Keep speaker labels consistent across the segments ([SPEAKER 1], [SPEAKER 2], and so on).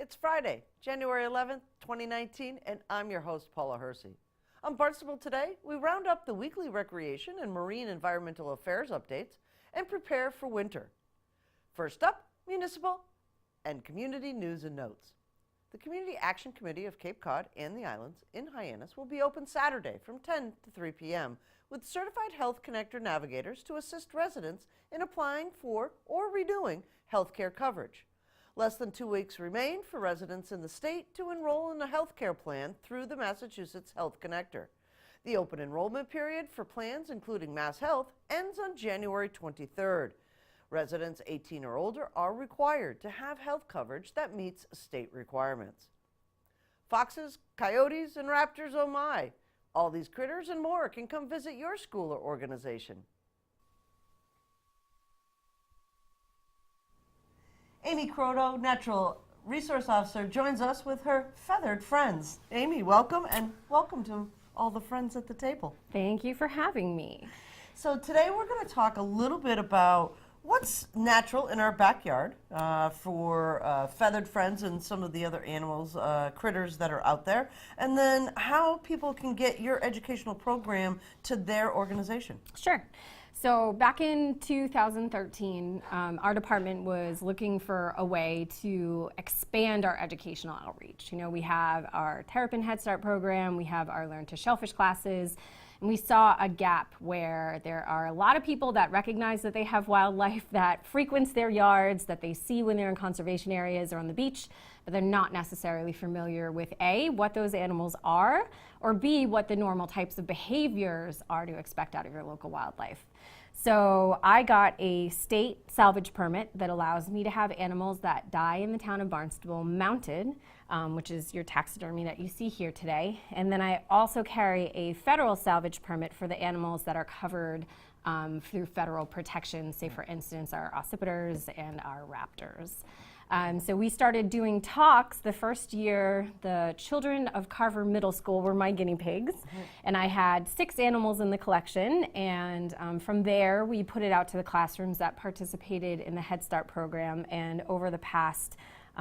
[SPEAKER 1] It's Friday, January 11th, 2019, and I'm your host, Paula Hersey. On Barnstable Today, we round up the weekly recreation and marine environmental affairs updates and prepare for winter. First up, municipal and community news and notes. The Community Action Committee of Cape Cod and the Islands in Hyannis will be open Saturday from 10 to 3 p.m. with certified health connector navigators to assist residents in applying for or renewing health care coverage. Less than 2 weeks remain for residents in the state to enroll in a health care plan through the Massachusetts Health Connector. The open enrollment period for plans including Mass Health ends on January 23rd. Residents 18 or older are required to have health coverage that meets state requirements. Foxes, coyotes, and raptors, oh my! All these critters and more can come visit your school or organization. Amy Croto, Natural Resource Officer, joins us with her feathered friends. Amy, welcome, and welcome to all the friends at the table.
[SPEAKER 2] Thank you for having me.
[SPEAKER 1] So today we're going to talk a little bit about what's natural in our backyard for feathered friends and some of the other animals, critters that are out there, and then how people can get your educational program to their organization.
[SPEAKER 2] Sure. So back in 2013, our department was looking for a way to expand our educational outreach. You know, we have our Terrapin Head Start program, we have our Learn to Shellfish classes, and we saw a gap where there are a lot of people that recognize that they have wildlife that frequents their yards, that they see when they're in conservation areas or on the beach, but they're not necessarily familiar with A, what those animals are, or B, what the normal types of behaviors are to expect out of your local wildlife. So I got a state salvage permit that allows me to have animals that die in the town of Barnstable mounted, which is your taxidermy that you see here today. And then I also carry a federal salvage permit for the animals that are covered through federal protection, say for instance our occipiters and our raptors. So we started doing talks the first year. The children of Carver Middle School were my guinea pigs, and I had 6 animals in the collection, and from there we put it out to the classrooms that participated in the Head Start program, and over the past,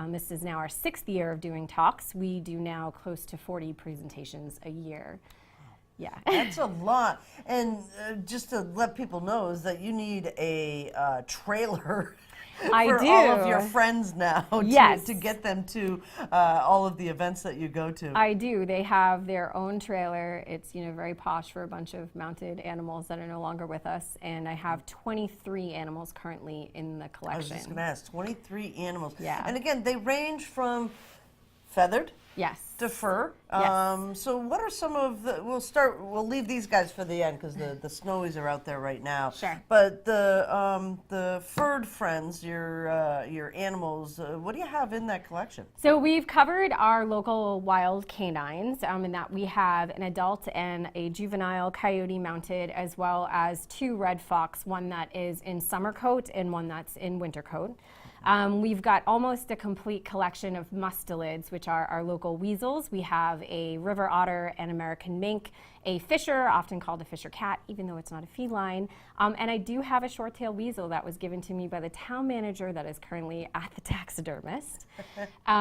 [SPEAKER 2] this is now our 6th year of doing talks, we do now close to 40 presentations a year. Yeah.
[SPEAKER 1] That's a lot. And just to let people know is that you need a trailer for all of your friends now to get them to all of the events that you go to.
[SPEAKER 2] I do. They have their own trailer. It's, you know, very posh for a bunch of mounted animals that are no longer with us. And I have 23 animals currently in the collection.
[SPEAKER 1] I was just going to ask, 23 animals.
[SPEAKER 2] Yeah.
[SPEAKER 1] And again, they range from feathered to fur. So what are some of the, we'll leave these guys for the end because the snowies are out there right now.
[SPEAKER 2] Sure.
[SPEAKER 1] But the furred friends, your animals, what do you have in that collection?
[SPEAKER 2] So we've covered our local wild canines in that we have an adult and a juvenile coyote mounted, as well as 2 red fox, one that is in summer coat and one that's in winter coat. We've got almost a complete collection of mustelids, which are our local weasels. We have a river otter, an American mink, a fisher, often called a fisher cat, even though it's not a feline. And I do have a short-tailed weasel that was given to me by the town manager that is currently at the taxidermist.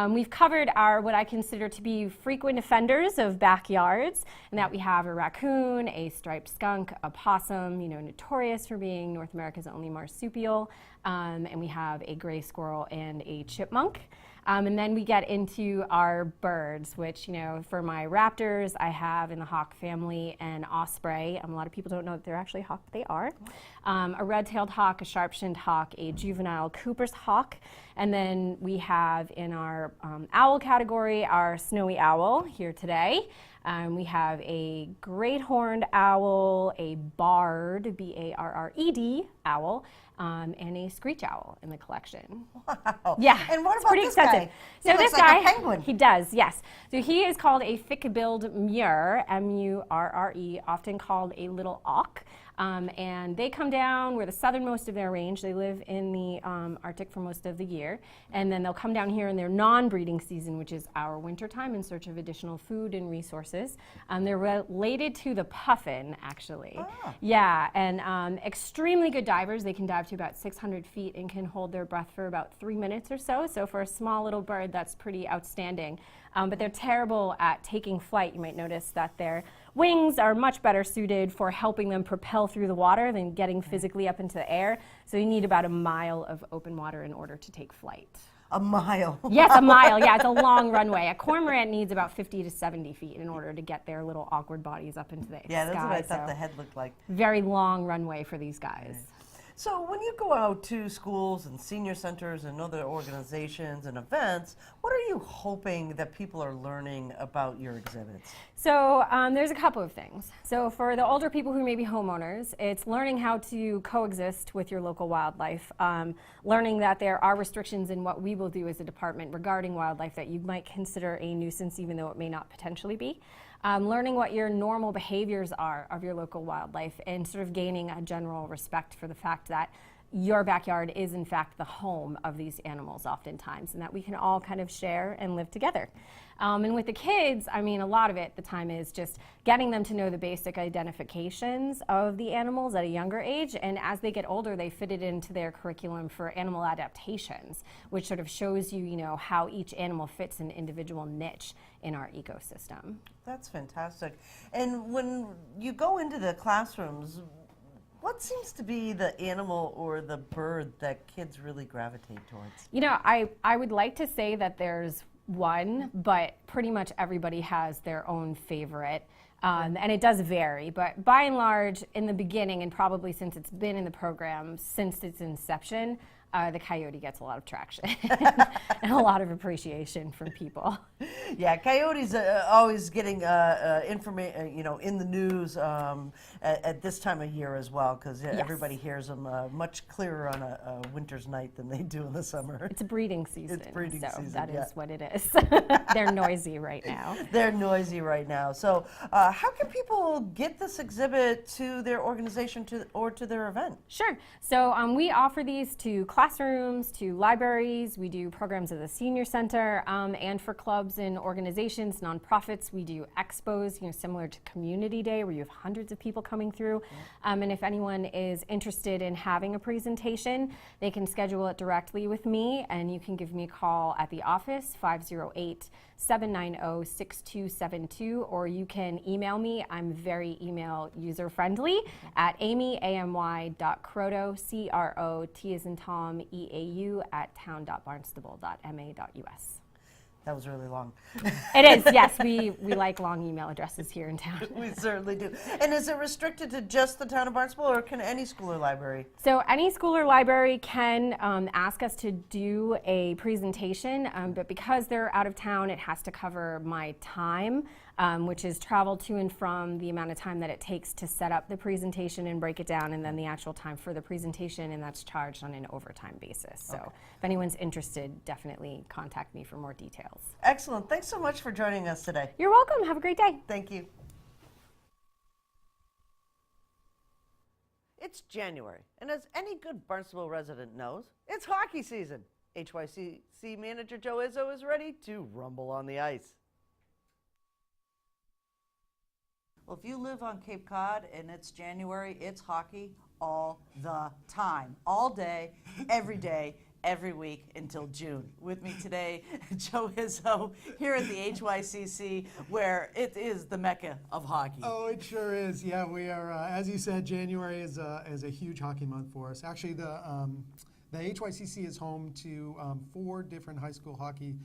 [SPEAKER 2] We've covered our, what I consider to be frequent offenders of backyards, and that we have a raccoon, a striped skunk, a possum, you know, notorious for being North America's only marsupial, and we have a gray squirrel and a chipmunk. And then we get into our birds, which, you know, for my raptors, I have in the hawk family an osprey. A lot of people don't know that they're actually hawk, but they are. A red-tailed hawk, a sharp-shinned hawk, a juvenile Cooper's hawk. And then we have in our owl category our snowy owl here today. We have a great horned owl, a barred, B-A-R-R-E-D owl, and a screech owl in the collection.
[SPEAKER 1] Wow.
[SPEAKER 2] Yeah.
[SPEAKER 1] And what
[SPEAKER 2] it's
[SPEAKER 1] about
[SPEAKER 2] pretty
[SPEAKER 1] this
[SPEAKER 2] expensive.
[SPEAKER 1] guy?
[SPEAKER 2] So
[SPEAKER 1] He
[SPEAKER 2] this
[SPEAKER 1] looks like
[SPEAKER 2] guy,
[SPEAKER 1] a penguin.
[SPEAKER 2] he does, yes. So he is called a thick-billed murre, M-U-R-R-E, often called a little auk. And they come down, we're the southernmost of their range. They live in the Arctic for most of the year. And then they'll come down here in their non-breeding season, which is our winter time, in search of additional food and resources. They're related to the puffin, actually.
[SPEAKER 1] Ah.
[SPEAKER 2] Yeah, and extremely good divers. They can dive to about 600 feet and can hold their breath for about 3 minutes or so. So for a small little bird, that's pretty outstanding. But they're terrible at taking flight. You might notice that their wings are much better suited for helping them propel through the water than getting physically up into the air. So you need about a mile of open water in order to take flight.
[SPEAKER 1] A mile.
[SPEAKER 2] Yes, a mile. Yeah, it's a long runway. A cormorant needs about 50 to 70 feet in order to get their little awkward bodies up into the sky.
[SPEAKER 1] Yeah, that's what I thought the head looked like.
[SPEAKER 2] Very long runway for these guys.
[SPEAKER 1] Right. So when you go out to schools and senior centers and other organizations and events, what are you hoping that people are learning about your exhibits?
[SPEAKER 2] So there's a couple of things. So for the older people who may be homeowners, it's learning how to coexist with your local wildlife, learning that there are restrictions in what we will do as a department regarding wildlife that you might consider a nuisance even though it may not potentially be. Learning what your normal behaviors are of your local wildlife and sort of gaining a general respect for the fact that your backyard is in fact the home of these animals oftentimes, and that we can all kind of share and live together. And with the kids, I mean, a lot of it, the time is just getting them to know the basic identifications of the animals at a younger age, and as they get older, they fit it into their curriculum for animal adaptations, which sort of shows you, how each animal fits an individual niche in our ecosystem.
[SPEAKER 1] That's fantastic. And when you go into the classrooms, what seems to be the animal or the bird that kids really gravitate towards?
[SPEAKER 2] I would like to say that there's one, but pretty much everybody has their own favorite. And it does vary, but by and large, in the beginning, and probably since it's been in the program since its inception, the coyote gets a lot of traction and a lot of appreciation from people.
[SPEAKER 1] Yeah, coyotes always getting information, in the news at this time of year as well, because everybody hears them much clearer on a winter's night than they do in the summer.
[SPEAKER 2] It's a breeding season.
[SPEAKER 1] It's breeding season.
[SPEAKER 2] That is what it is. They're noisy right now.
[SPEAKER 1] They're noisy right now. So, how can people get this exhibit to their organization or to their event?
[SPEAKER 2] Sure. So we offer these to classrooms, to libraries. We do programs at the senior center, and for clubs and organizations, nonprofits. We do expos, similar to Community Day, where you have hundreds of people coming through. And if anyone is interested in having a presentation, they can schedule it directly with me, and you can give me a call at the office, 508-790-6272, or you can email me. I'm very email user friendly at amy.croto, C-R-O-T as in Tom, E-A-U, at town.barnstable.ma.us.
[SPEAKER 1] That was really long.
[SPEAKER 2] It is, yes. We like long email addresses here in town.
[SPEAKER 1] We certainly do. And is it restricted to just the town of Barnstable, or can any school or library?
[SPEAKER 2] So any school or library can ask us to do a presentation, but because they're out of town, it has to cover my time, which is travel to and from, the amount of time that it takes to set up the presentation and break it down, and then the actual time for the presentation, and that's charged on an overtime basis. So if anyone's interested, definitely contact me for more details.
[SPEAKER 1] Excellent. Thanks so much for joining us today.
[SPEAKER 2] You're welcome. Have a great day.
[SPEAKER 1] Thank you. It's January, and as any good Barnstable resident knows, it's hockey season. HYCC manager Joe Izzo is ready to rumble on the ice.
[SPEAKER 3] Well, if you live on Cape Cod and it's January, it's hockey all the time, all day, every week until June. With me today, Joe Izzo, here at the HYCC, where it is the mecca of hockey.
[SPEAKER 4] Oh, it sure is. Yeah, we are, as you said, January is a huge hockey month for us. Actually, the HYCC is home to 4 different high school hockey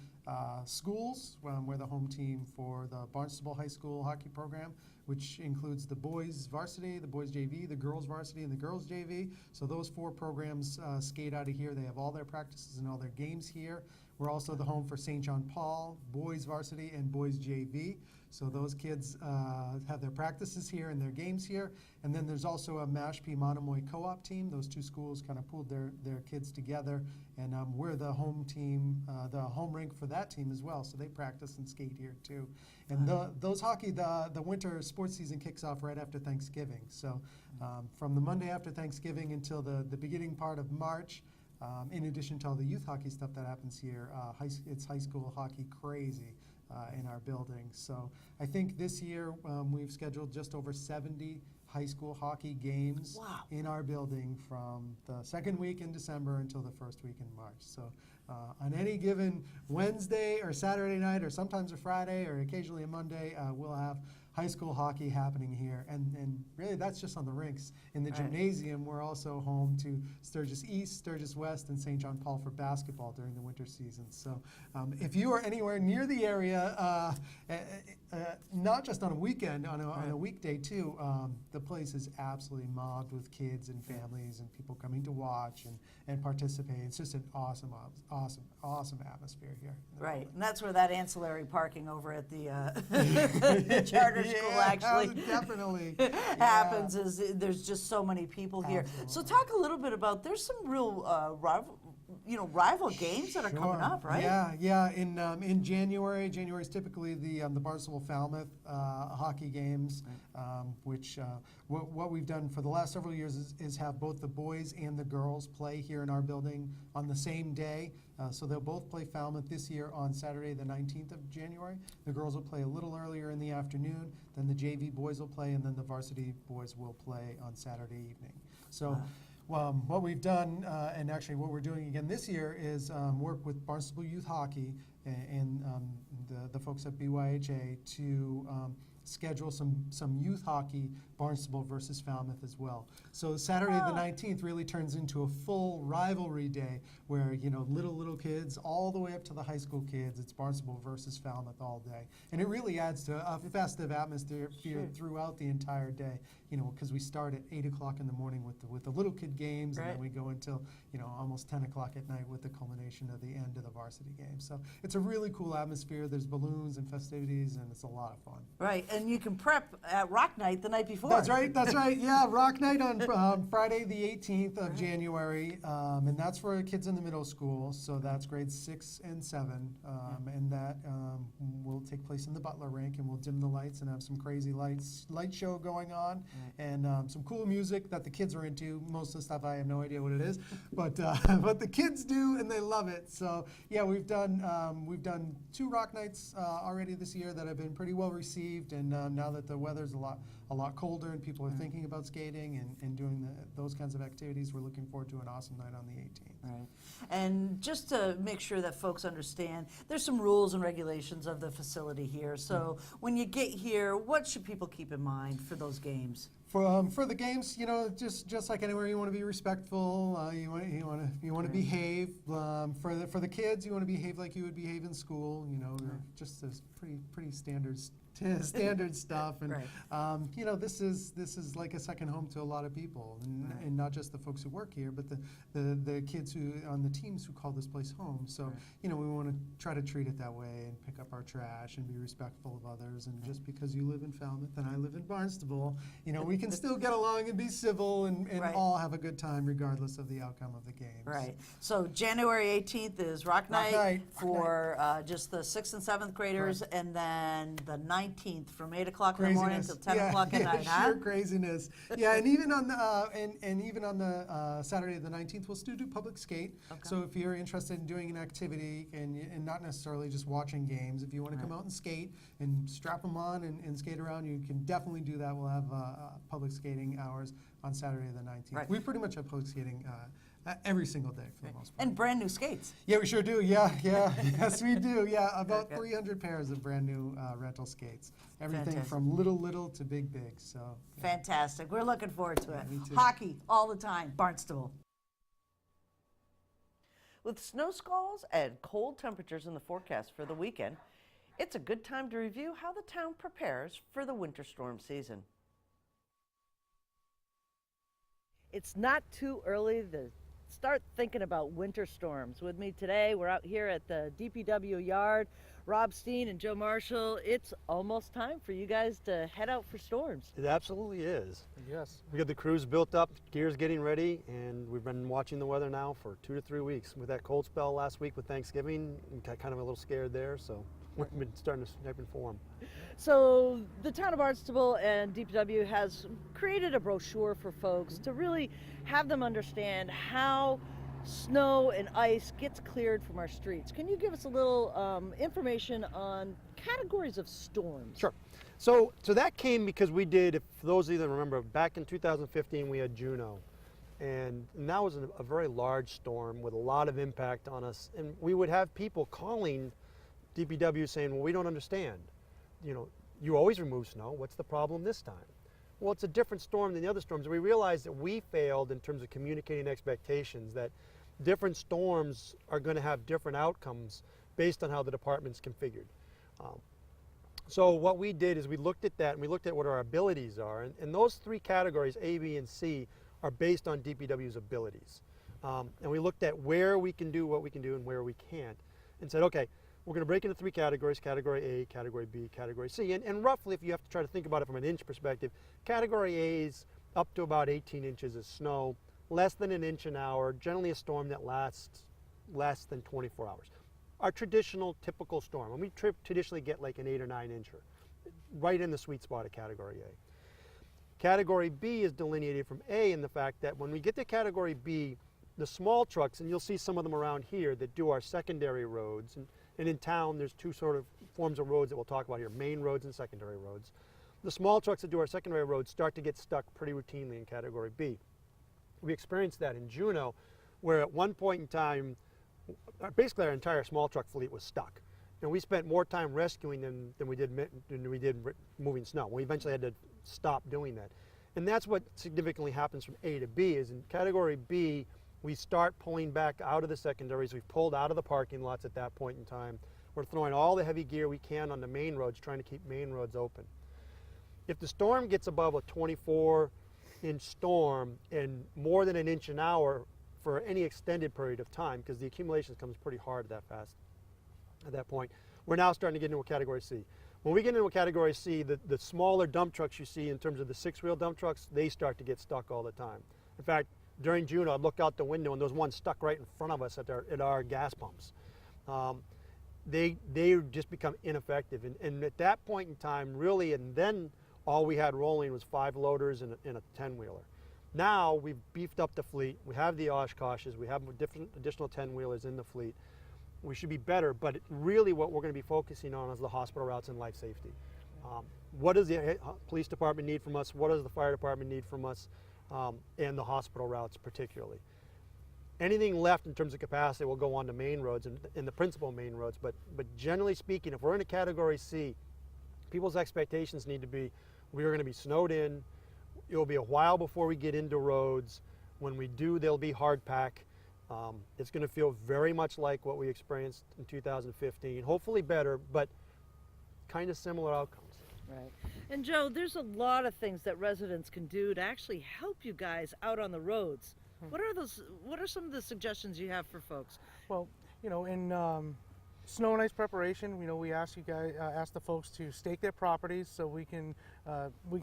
[SPEAKER 4] schools. We're the home team for the Barnstable High School hockey program, which includes the boys varsity, the boys JV, the girls varsity, and the girls JV. So those 4 programs skate out of here. They have all their practices and all their games here. We're also the home for St. John Paul, boys varsity and boys JV. So those kids have their practices here and their games here. And then there's also a Mashpee Monomoy co-op team. Those two schools kind of pooled their kids together. And we're the home team, the home rink for that team as well. So they practice and skate here too. And the winter sports season kicks off right after Thanksgiving. So from the Monday after Thanksgiving until the beginning part of March, in addition to all the youth hockey stuff that happens here, it's high school hockey crazy in our building. So I think this year we've scheduled just over 70 high school hockey games in our building from the second week in December until the first week in March. So on any given Wednesday or Saturday night or sometimes a Friday or occasionally a Monday, we'll have high school hockey happening here. And really that's just on the rinks. In the gymnasium, we're also home to Sturgis East, Sturgis West, and St. John Paul for basketball during the winter season. So if you are anywhere near the area, not just on a weekend, on a weekday too, the place is absolutely mobbed with kids and families and people coming to watch and participate. It's just an awesome atmosphere here.
[SPEAKER 3] Right, and that's where that ancillary parking over at the charter school actually
[SPEAKER 4] definitely
[SPEAKER 3] happens. Is there's just so many people here.
[SPEAKER 4] Absolutely.
[SPEAKER 3] So talk a little bit about, there's some real rival games that are coming up, right?
[SPEAKER 4] Yeah. In January is typically the Barnstable Falmouth hockey games, which what we've done for the last several years is have both the boys and the girls play here in our building on the same day. So they'll both play Falmouth this year on Saturday, the 19th of January. The girls will play a little earlier in the afternoon. Then the JV boys will play, and then the varsity boys will play on Saturday evening. So. What we've done, and actually what we're doing again this year, is work with Barnstable Youth Hockey and the folks at BYHA to schedule some youth hockey, Barnstable versus Falmouth as well. So Saturday the 19th really turns into a full rivalry day where, little kids all the way up to the high school kids, it's Barnstable versus Falmouth all day. And it really adds to a festive atmosphere throughout the entire day, because we start at 8 o'clock in the morning with the little kid games, and then we go until, almost 10 o'clock at night with the culmination of the end of the varsity game. So it's a really cool atmosphere. There's balloons and festivities, and it's a lot of fun.
[SPEAKER 3] Right, and you can prep at Rock Night the night before.
[SPEAKER 4] That's right. Yeah, Rock Night on Friday the 18th of January, and that's for kids in the middle school, so that's grades 6 and 7, and that will take place in the Butler rink, and we'll dim the lights and have some crazy light show going on, and some cool music that the kids are into. Most of the stuff I have no idea what it is, but the kids do, and they love it. So yeah, we've done 2 Rock Nights already this year that have been pretty well received, and now that the weather's a lot colder and people are thinking about skating and doing those kinds of activities, we're looking forward to an awesome night on the 18th.
[SPEAKER 3] Right. And just to make sure that folks understand, there's some rules and regulations of the facility here. So when you get here, what should people keep in mind for those games?
[SPEAKER 4] For the games, just like anywhere, you want to be respectful. You want to behave. For the kids, you want to behave like you would behave in school. Just as pretty standard stuff. And this is like a second home to a lot of people, and not just the folks who work here, but the kids who on the teams who call this place home. So we want to try to treat it that way and pick up our trash and be respectful of others. And just because you live in Falmouth and I live in Barnstable, we can still get along and be civil and all have a good time regardless of the outcome of the games.
[SPEAKER 3] Right. So January 18th is Rock Night for just the 6th and 7th graders, and then the 19th from 8 o'clock in the morning until 10 o'clock at night.
[SPEAKER 4] Sheer craziness. Yeah, and even on the Saturday the 19th, we'll still do public skate. Okay. So if you're interested in doing an activity and not necessarily just watching games, if you want to come out and skate and strap them on and skate around, you can definitely do that. We'll have public skating hours on Saturday the 19th. Right. We pretty much have public skating every single day for the most part.
[SPEAKER 3] And brand new skates.
[SPEAKER 4] Yeah, we sure do. Yeah. Yes, we do. Yeah, about 300 pairs of brand new rental skates. Everything from little to big. So yeah.
[SPEAKER 3] Fantastic. We're looking forward to it.
[SPEAKER 4] Me too.
[SPEAKER 3] Hockey all the time. Barnstable.
[SPEAKER 1] With snow squalls and cold temperatures in the forecast for the weekend, it's a good time to review how the town prepares for the winter storm season.
[SPEAKER 5] It's not too early to
[SPEAKER 1] start thinking about winter storms. With me today, we're out here at the DPW yard. Rob Steen and Joe Marshall, it's almost time for you guys to head out for storms.
[SPEAKER 5] It absolutely is.
[SPEAKER 4] Yes.
[SPEAKER 5] We got the crews built up, gear's getting ready, and we've been watching the weather now for 2 to 3 weeks. With that cold spell last week with Thanksgiving, we got kind of a little scared there, so we've been starting to snipe and form.
[SPEAKER 1] So the town of Barnstable and DPW has created a brochure for folks to really have them understand how snow and ice gets cleared from our streets. Can you give us a little information on categories of storms?
[SPEAKER 5] Sure. So that came because we did, if for those of you that remember, back in 2015 we had Juno. And that was a very large storm with a lot of impact on us. And we would have people calling DPW saying, well, we don't understand. You know, you always remove snow. What's the problem this time? Well, it's a different storm than the other storms. We realized that we failed in terms of communicating expectations, that different storms are going to have different outcomes based on how the department's configured. So what we did is we looked at that and we looked at what our abilities are. And those three categories, A, B, and C, are based on DPW's abilities. And we looked at where we can do what we can do and where we can't, and said, okay, we're going to break into three categories: Category A, Category B, Category C. And roughly, if you have to try to think about it from an inch perspective, Category A is up to about 18 inches of snow, less than an inch an hour, generally a storm that lasts less than 24 hours. Our traditional, typical storm, and we traditionally get like an 8 or 9 incher, right in the sweet spot of Category A. Category B is delineated from A in the fact that when we get to Category B, the small trucks, and you'll see some of them around here that do our secondary roads, and in town there's two sort of forms of roads that we'll talk about here, main roads and secondary roads. The small trucks that do our secondary roads start to get stuck pretty routinely in Category B. We experienced that in Juneau, where at one point in time, basically our entire small truck fleet was stuck. And we spent more time rescuing them than we did moving snow. We eventually had to stop doing that. And that's what significantly happens from A to B, is in Category B, we start pulling back out of the secondaries. We've pulled out of the parking lots at that point in time. We're throwing all the heavy gear we can on the main roads, trying to keep main roads open. If the storm gets above a 24-inch storm and more than an inch an hour for any extended period of time, because the accumulation comes pretty hard that fast at that point, we're now starting to get into a Category C. When we get into a Category C, the smaller dump trucks you see in terms of the 6-wheel dump trucks, they start to get stuck all the time. In fact, during June, I'd look out the window and there was one stuck right in front of us at our gas pumps. They just become ineffective. And at that point in time, really, and then all we had rolling was 5 loaders and a 10-wheeler. Now we've beefed up the fleet. We have the Oshkoshes. We have different additional 10-wheelers in the fleet. We should be better, but really what we're going to be focusing on is the hospital routes and life safety. What does the police department need from us? What does the fire department need from us? And the hospital routes particularly. Anything left in terms of capacity will go on to main roads and the principal main roads, but generally speaking, if we're in a Category C, people's expectations need to be, we're going to be snowed in, it'll be a while before we get into roads. When we do, they'll be hard pack. It's going to feel very much like what we experienced in 2015, hopefully better, but kind of similar outcomes.
[SPEAKER 1] Right. And Joe, there's a lot of things that residents can do to actually help you guys out on the roads. What are some of the suggestions you have for folks?
[SPEAKER 6] Well, you know, in snow and ice preparation, you know, we ask you guys, ask the folks to stake their properties so we can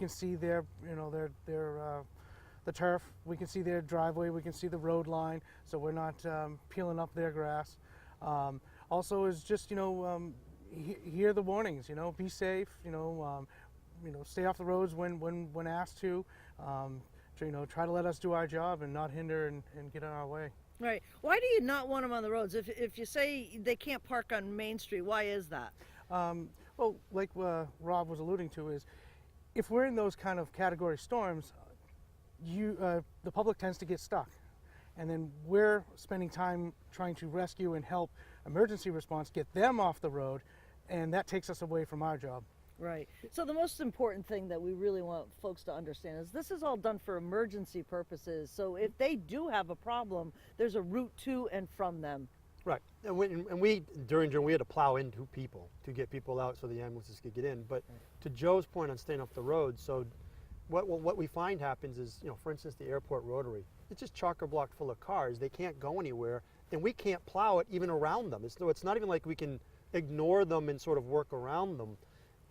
[SPEAKER 6] see their, you know, the turf. We can see their driveway. We can see the road line, so we're not peeling up their grass. Also, is just, you know, hear the warnings. You know, be safe. You know, stay off the roads when asked to. You know, try to let us do our job and not hinder and get in our way.
[SPEAKER 1] Right. Why do you not want them on the roads? If you say they can't park on Main Street, why is that?
[SPEAKER 6] Well, like Rob was alluding to, is if we're in those kind of category storms, the public tends to get stuck. And then we're spending time trying to rescue and help emergency response get them off the road, and that takes us away from our job.
[SPEAKER 1] Right. So the most important thing that we really want folks to understand is this is all done for emergency purposes. So if they do have a problem, there's a route to and from them.
[SPEAKER 5] Right. And we during June, we had to plow into people to get people out so the ambulances could get in. But to Joe's point on staying off the road, so what we find happens is, you know, for instance, the airport rotary. it's just chock-a-block full of cars. They can't go anywhere, and we can't plow it even around them. So it's not even like we can ignore them and sort of work around them.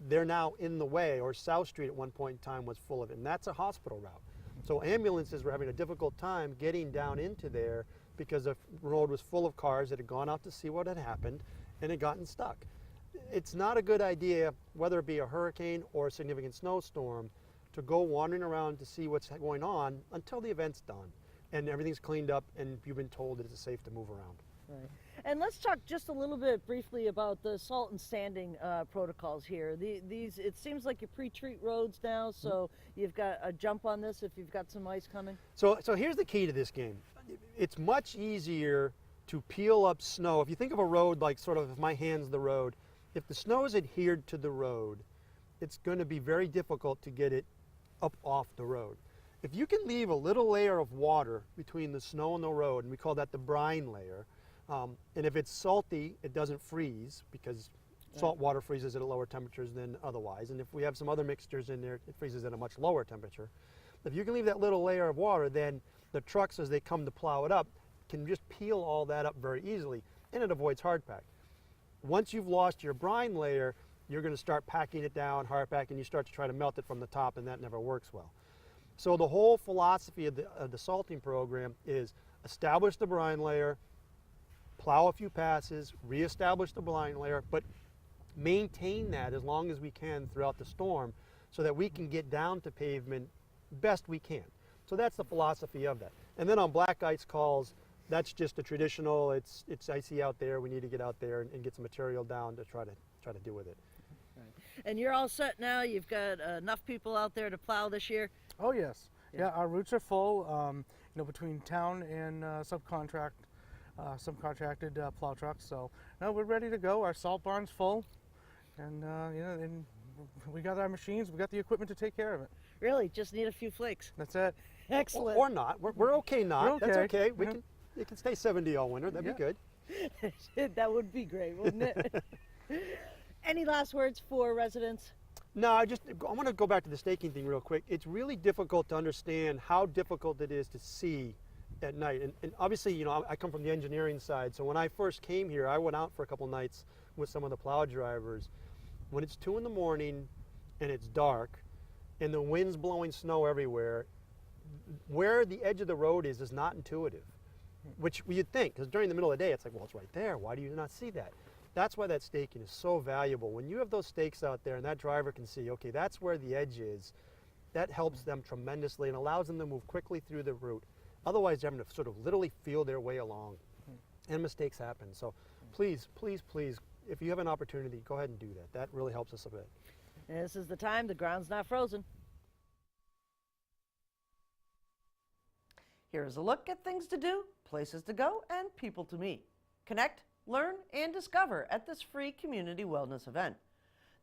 [SPEAKER 5] They're now in the way, or South Street at one point in time was full of it, and that's a hospital route. So ambulances were having a difficult time getting down into there because the road was full of cars that had gone out to see what had happened and had gotten stuck. It's not a good idea, whether it be a hurricane or a significant snowstorm, to go wandering around to see what's going on until the event's done and everything's cleaned up and you've been told that it's safe to move around.
[SPEAKER 1] Right. And let's talk just a little bit briefly about the salt and sanding protocols here. These, it seems like you pre-treat roads now, so you've got a jump on this if you've got some ice coming.
[SPEAKER 5] So here's the key to this game. It's much easier to peel up snow. If you think of a road like sort of if my hand's the road, if the snow is adhered to the road, it's going to be very difficult to get it up off the road. If you can leave a little layer of water between the snow and the road, and we call that the brine layer, and if it's salty, it doesn't freeze because salt water freezes at lower temperatures than otherwise. And if we have some other mixtures in there, it freezes at a much lower temperature. If you can leave that little layer of water, then the trucks, as they come to plow it up, can just peel all that up very easily, and it avoids hard pack. Once you've lost your brine layer, you're going to start packing it down, hard pack, and you start to try to melt it from the top, and that never works well. So the whole philosophy of the salting program is establish the brine layer, plow a few passes, reestablish the brine layer, but maintain that as long as we can throughout the storm so that we can get down to pavement best we can. So that's the philosophy of that. And then on black ice calls, that's just a traditional, it's icy out there, we need to get out there and get some material down to try to deal with it.
[SPEAKER 1] And you're all set now? You've got enough people out there to plow this year?
[SPEAKER 6] Oh yes, yeah. Our routes are full. You know, between town and subcontracted plow trucks. So no, we're ready to go. Our salt barn's full, and you know, and we got our machines. We got the equipment to take care of it.
[SPEAKER 1] Really, just need a few flakes.
[SPEAKER 6] That's it.
[SPEAKER 1] Excellent.
[SPEAKER 5] Or not. We're okay not.
[SPEAKER 6] We're okay.
[SPEAKER 5] That's okay.
[SPEAKER 6] Yeah.
[SPEAKER 5] It can stay 70 all winter. That'd be good.
[SPEAKER 1] That would be great, wouldn't it? Any last words for residents?
[SPEAKER 5] No, I want to go back to the staking thing real quick. It's really difficult to understand how difficult it is to see at night. And obviously, you know, I come from the engineering side. So when I first came here, I went out for a couple nights with some of the plow drivers. When it's 2 in the morning and it's dark and the wind's blowing snow everywhere, where the edge of the road is not intuitive, which you'd think, because during the middle of the day, it's like, well, it's right there. Why do you not see that? That's why that staking is so valuable. When you have those stakes out there and that driver can see, okay, that's where the edge is, that helps them tremendously and allows them to move quickly through the route. Otherwise, they're having to sort of literally feel their way along, and mistakes happen. So please, please, please, if you have an opportunity, go ahead and do that. That really helps us a bit.
[SPEAKER 1] And this is the time the ground's not frozen. Here's a look at things to do, places to go, and people to meet. Connect, learn, and discover at this free community wellness event.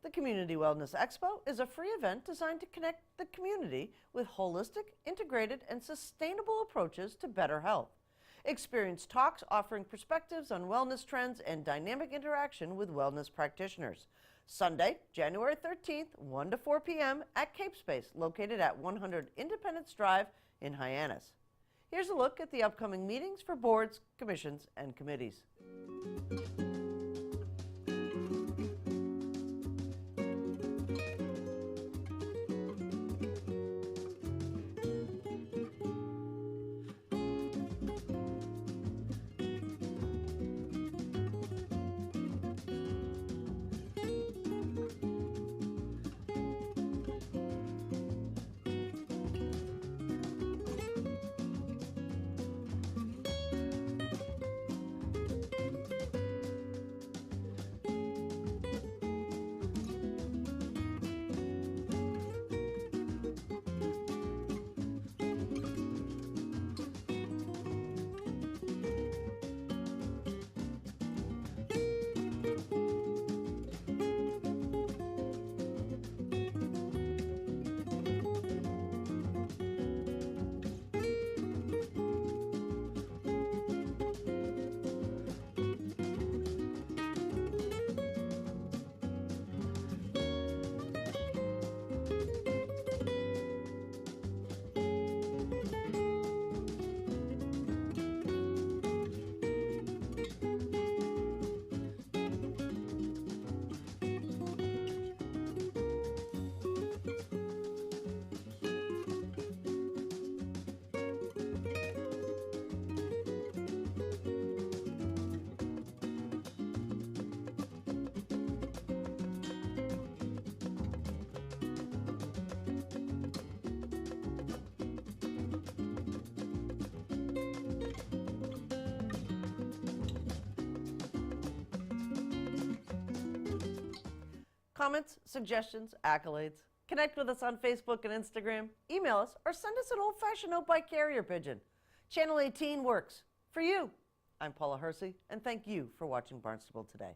[SPEAKER 1] The Community Wellness Expo is a free event designed to connect the community with holistic, integrated, and sustainable approaches to better health. Experience talks offering perspectives on wellness trends and dynamic interaction with wellness practitioners. Sunday, January 13th, 1 to 4 p.m. at Cape Space, located at 100 Independence Drive in Hyannis. Here's a look at the upcoming meetings for boards, commissions, and committees. Comments, suggestions, accolades. Connect with us on Facebook and Instagram, email us, or send us an old-fashioned note by carrier pigeon. Channel 18 works for you. I'm Paula Hersey, and thank you for watching Barnstable Today.